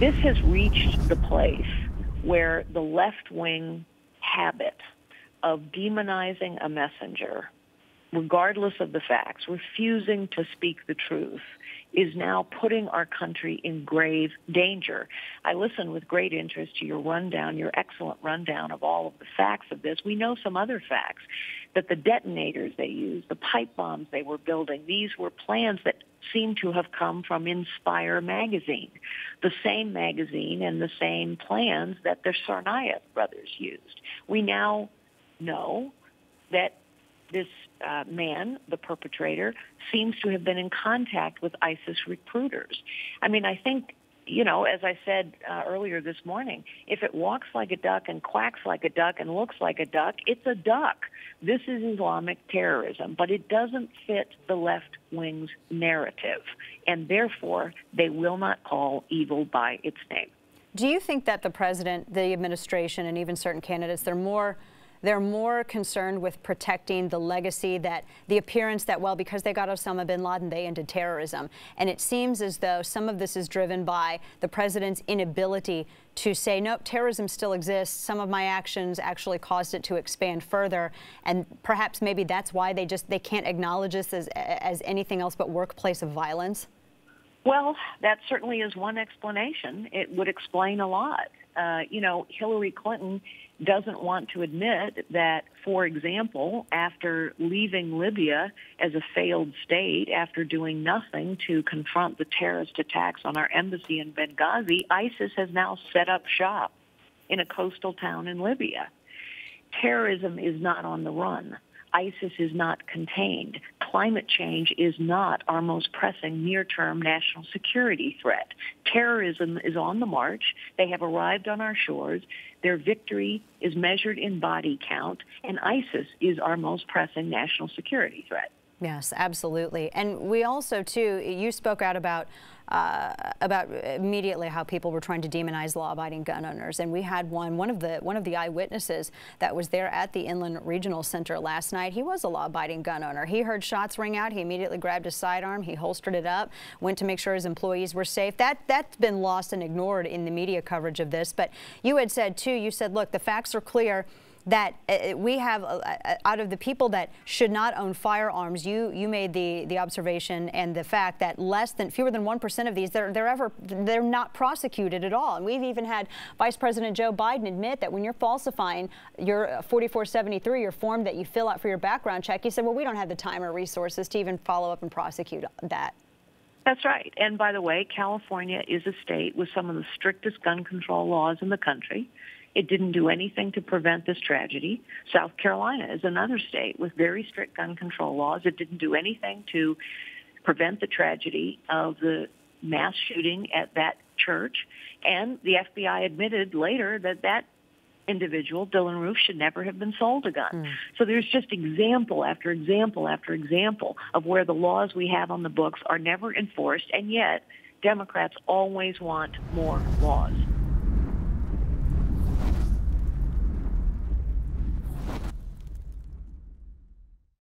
This has reached the place where the left-wing habit of demonizing a messenger, regardless of the facts, refusing to speak the truth, is now putting our country in grave danger. I listened with great interest to your rundown, your excellent rundown of all of the facts of this. We know some other facts, that the detonators they used, the pipe bombs they were building, these were plans that seem to have come from Inspire magazine, the same magazine and the same plans that the Tsarnaev brothers used. We now know that this man, the perpetrator, seems to have been in contact with ISIS recruiters. I mean, I think, you know, as I said earlier this morning, if it walks like a duck and quacks like a duck and looks like a duck, it's a duck. This is Islamic terrorism, but it doesn't fit the left wing's narrative, and therefore they will not call evil by its name. Do you think that the president, the administration, and even certain candidates, they're more concerned with protecting the legacy, that the appearance that, well, because they got Osama bin Laden, they ended terrorism? And it seems as though some of this is driven by the president's inability to say, no, terrorism still exists. Some of my actions actually caused it to expand further. And perhaps maybe that's why they can't acknowledge this as anything else but workplace of violence. Well, that certainly is one explanation. It would explain a lot. You know, Hillary Clinton doesn't want to admit that, for example, after leaving Libya as a failed state, after doing nothing to confront the terrorist attacks on our embassy in Benghazi, ISIS has now set up shop in a coastal town in Libya. Terrorism is not on the run. ISIS is not contained. Climate change is not our most pressing near-term national security threat. Terrorism is on the march. They have arrived on our shores. Their victory is measured in body count, and ISIS is our most pressing national security threat. Yes, absolutely. And we also, too, you spoke out about immediately how people were trying to demonize law-abiding gun owners, and we had one of the eyewitnesses that was there at the Inland Regional Center last night. He was a law-abiding gun owner. He heard shots ring out. He immediately grabbed his sidearm. He holstered it up, went to make sure his employees were safe. That's been lost and ignored in the media coverage of this. But you had said, too, you said, look, the facts are clear that we have, out of the people that should not own firearms, you made the observation and the fact that fewer than 1% of these, they're not prosecuted at all. And we've even had Vice President Joe Biden admit that when you're falsifying your 4473, your form that you fill out for your background check, he said, well, we don't have the time or resources to even follow up and prosecute that. That's right. And by the way, California is a state with some of the strictest gun control laws in the country. It didn't do anything to prevent this tragedy. South Carolina is another state with very strict gun control laws. It didn't do anything to prevent the tragedy of the mass shooting at that church. And the FBI admitted later that that individual, Dylan Roof, should never have been sold a gun. So there's just example after example after example of where the laws we have on the books are never enforced, and yet Democrats always want more laws.